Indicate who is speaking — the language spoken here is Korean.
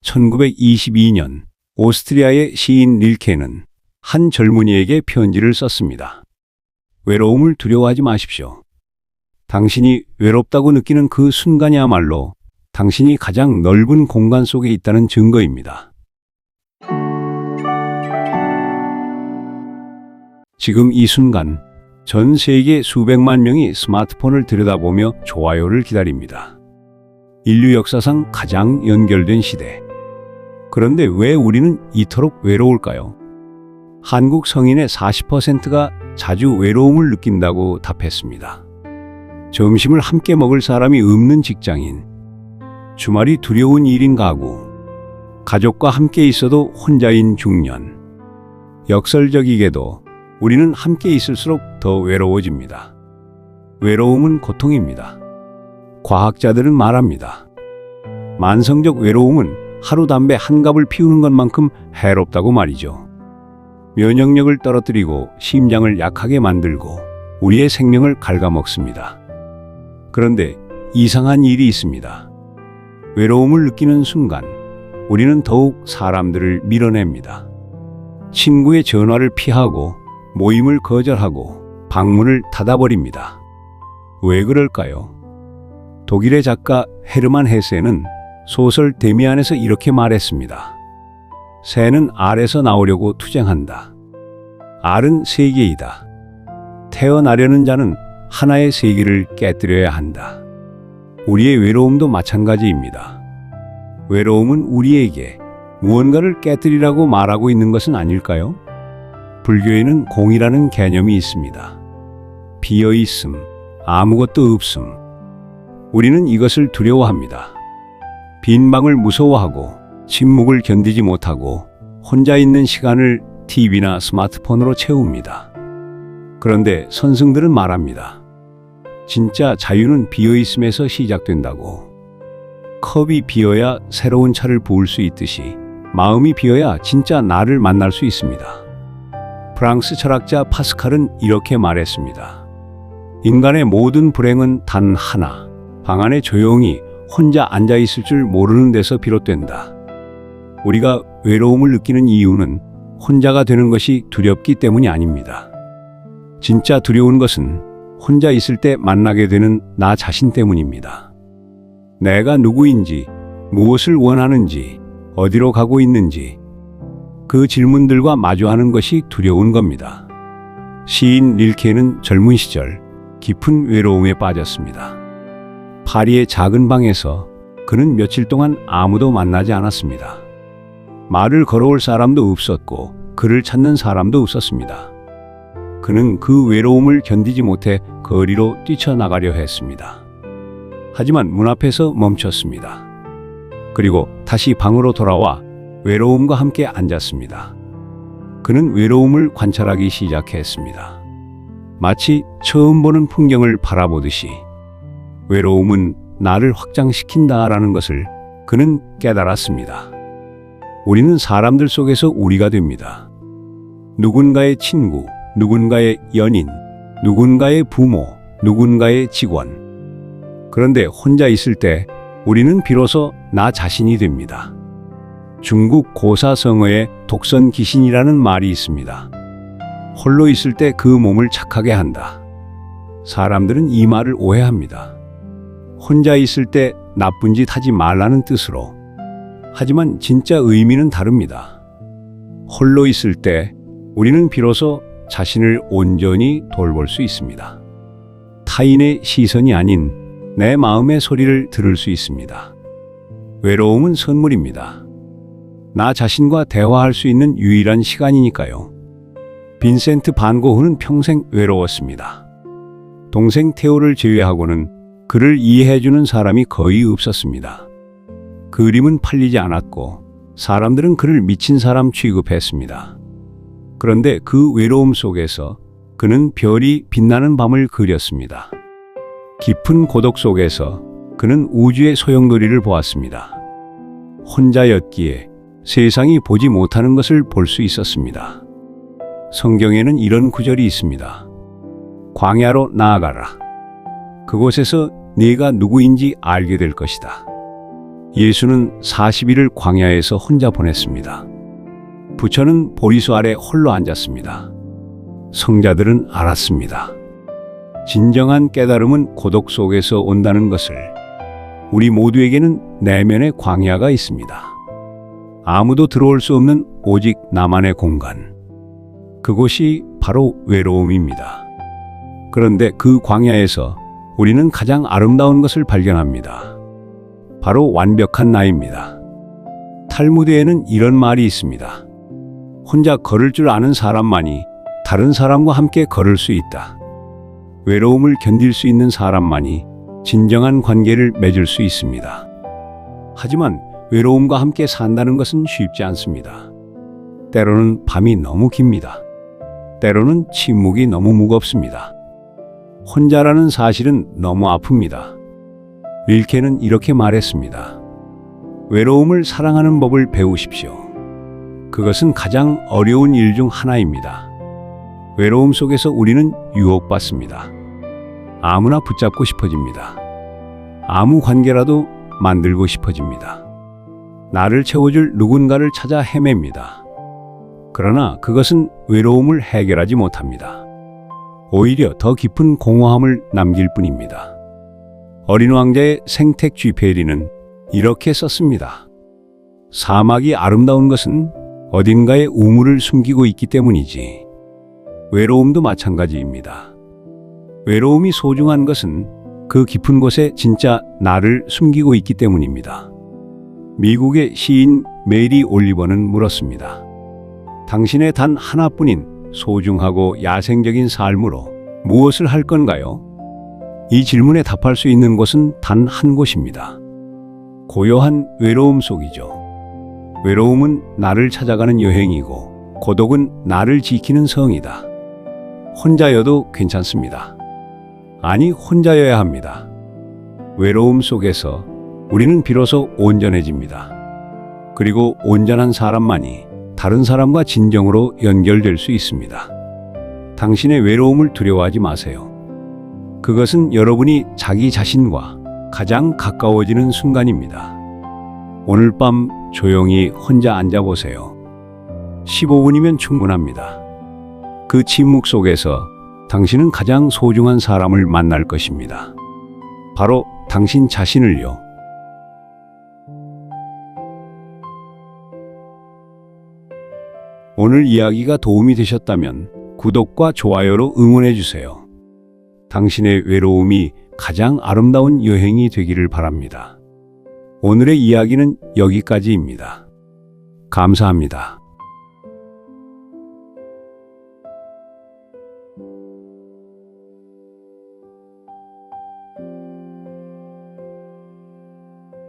Speaker 1: 1922년 오스트리아의 시인 릴케는 한 젊은이에게 편지를 썼습니다. 외로움을 두려워하지 마십시오. 당신이 외롭다고 느끼는 그 순간이야말로 당신이 가장 넓은 공간 속에 있다는 증거입니다. 지금 이 순간 전 세계 수백만 명이 스마트폰을 들여다보며 좋아요를 기다립니다. 인류 역사상 가장 연결된 시대. 그런데 왜 우리는 이토록 외로울까요? 한국 성인의 40%가 자주 외로움을 느낀다고 답했습니다. 점심을 함께 먹을 사람이 없는 직장인, 주말이 두려운 일인 가구, 가족과 함께 있어도 혼자인 중년. 역설적이게도 우리는 함께 있을수록 더 외로워집니다. 외로움은 고통입니다. 과학자들은 말합니다. 만성적 외로움은 하루 담배 한 갑을 피우는 것만큼 해롭다고 말이죠. 면역력을 떨어뜨리고 심장을 약하게 만들고 우리의 생명을 갉아먹습니다. 그런데 이상한 일이 있습니다. 외로움을 느끼는 순간 우리는 더욱 사람들을 밀어냅니다. 친구의 전화를 피하고 모임을 거절하고 방문을 닫아버립니다. 왜 그럴까요? 독일의 작가 헤르만 헤세는 소설 데미안에서 이렇게 말했습니다. 새는 알에서 나오려고 투쟁한다. 알은 세계이다. 태어나려는 자는 하나의 세계를 깨뜨려야 한다. 우리의 외로움도 마찬가지입니다. 외로움은 우리에게 무언가를 깨뜨리라고 말하고 있는 것은 아닐까요? 불교에는 공이라는 개념이 있습니다. 비어있음, 아무것도 없음. 우리는 이것을 두려워합니다. 빈 방을 무서워하고 침묵을 견디지 못하고 혼자 있는 시간을 TV나 스마트폰으로 채웁니다. 그런데 선승들은 말합니다. 진짜 자유는 비어있음에서 시작된다고. 컵이 비어야 새로운 차를 부을 수 있듯이 마음이 비어야 진짜 나를 만날 수 있습니다. 프랑스 철학자 파스칼은 이렇게 말했습니다. 인간의 모든 불행은 단 하나, 방 안에 조용히 혼자 앉아 있을 줄 모르는 데서 비롯된다. 우리가 외로움을 느끼는 이유는 혼자가 되는 것이 두렵기 때문이 아닙니다. 진짜 두려운 것은 혼자 있을 때 만나게 되는 나 자신 때문입니다. 내가 누구인지, 무엇을 원하는지, 어디로 가고 있는지, 그 질문들과 마주하는 것이 두려운 겁니다. 시인 릴케는 젊은 시절 깊은 외로움에 빠졌습니다. 파리의 작은 방에서 그는 며칠 동안 아무도 만나지 않았습니다. 말을 걸어올 사람도 없었고 그를 찾는 사람도 없었습니다. 그는 그 외로움을 견디지 못해 거리로 뛰쳐나가려 했습니다. 하지만 문 앞에서 멈췄습니다. 그리고 다시 방으로 돌아와 외로움과 함께 앉았습니다. 그는 외로움을 관찰하기 시작했습니다. 마치 처음 보는 풍경을 바라보듯이 외로움은 나를 확장시킨다라는 것을 그는 깨달았습니다. 우리는 사람들 속에서 우리가 됩니다. 누군가의 친구, 누군가의 연인, 누군가의 부모, 누군가의 직원. 그런데 혼자 있을 때 우리는 비로소 나 자신이 됩니다. 중국 고사성어에 독선 귀신이라는 말이 있습니다. 홀로 있을 때 그 몸을 착하게 한다. 사람들은 이 말을 오해합니다. 혼자 있을 때 나쁜 짓 하지 말라는 뜻으로. 하지만 진짜 의미는 다릅니다. 홀로 있을 때 우리는 비로소 자신을 온전히 돌볼 수 있습니다. 타인의 시선이 아닌 내 마음의 소리를 들을 수 있습니다. 외로움은 선물입니다. 나 자신과 대화할 수 있는 유일한 시간이니까요. 빈센트 반 고흐는 평생 외로웠습니다. 동생 테오를 제외하고는 그를 이해해주는 사람이 거의 없었습니다. 그림은 팔리지 않았고 사람들은 그를 미친 사람 취급했습니다. 그런데 그 외로움 속에서 그는 별이 빛나는 밤을 그렸습니다. 깊은 고독 속에서 그는 우주의 소용돌이를 보았습니다. 혼자였기에 세상이 보지 못하는 것을 볼 수 있었습니다. 성경에는 이런 구절이 있습니다. 광야로 나아가라. 그곳에서 네가 누구인지 알게 될 것이다. 예수는 40일을 광야에서 혼자 보냈습니다. 부처는 보리수 아래 홀로 앉았습니다. 성자들은 알았습니다. 진정한 깨달음은 고독 속에서 온다는 것을. 우리 모두에게는 내면의 광야가 있습니다. 아무도 들어올 수 없는 오직 나만의 공간. 그곳이 바로 외로움입니다. 그런데 그 광야에서 우리는 가장 아름다운 것을 발견합니다. 바로 완벽한 나입니다. 탈무드에는 이런 말이 있습니다. 혼자 걸을 줄 아는 사람만이 다른 사람과 함께 걸을 수 있다. 외로움을 견딜 수 있는 사람만이 진정한 관계를 맺을 수 있습니다. 하지만 외로움과 함께 산다는 것은 쉽지 않습니다. 때로는 밤이 너무 깁니다. 때로는 침묵이 너무 무겁습니다. 혼자라는 사실은 너무 아픕니다. 릴케는 이렇게 말했습니다. 외로움을 사랑하는 법을 배우십시오. 그것은 가장 어려운 일 중 하나입니다. 외로움 속에서 우리는 유혹받습니다. 아무나 붙잡고 싶어집니다. 아무 관계라도 만들고 싶어집니다. 나를 채워줄 누군가를 찾아 헤맵니다. 그러나 그것은 외로움을 해결하지 못합니다. 오히려 더 깊은 공허함을 남길 뿐입니다. 어린 왕자의 생택 쥐페리는 이렇게 썼습니다. 사막이 아름다운 것은 어딘가에 우물을 숨기고 있기 때문이지. 외로움도 마찬가지입니다. 외로움이 소중한 것은 그 깊은 곳에 진짜 나를 숨기고 있기 때문입니다. 미국의 시인 메리 올리버는 물었습니다. 당신의 단 하나뿐인 소중하고 야생적인 삶으로 무엇을 할 건가요? 이 질문에 답할 수 있는 곳은 단 한 곳입니다. 고요한 외로움 속이죠. 외로움은 나를 찾아가는 여행이고 고독은 나를 지키는 성이다. 혼자여도 괜찮습니다. 아니, 혼자여야 합니다. 외로움 속에서 우리는 비로소 온전해집니다. 그리고 온전한 사람만이 다른 사람과 진정으로 연결될 수 있습니다. 당신의 외로움을 두려워하지 마세요. 그것은 여러분이 자기 자신과 가장 가까워지는 순간입니다. 오늘 밤 조용히 혼자 앉아보세요. 15분이면 충분합니다. 그 침묵 속에서 당신은 가장 소중한 사람을 만날 것입니다. 바로 당신 자신을요. 오늘 이야기가 도움이 되셨다면 구독과 좋아요로 응원해 주세요. 당신의 외로움이 가장 아름다운 여행이 되기를 바랍니다. 오늘의 이야기는 여기까지입니다. 감사합니다.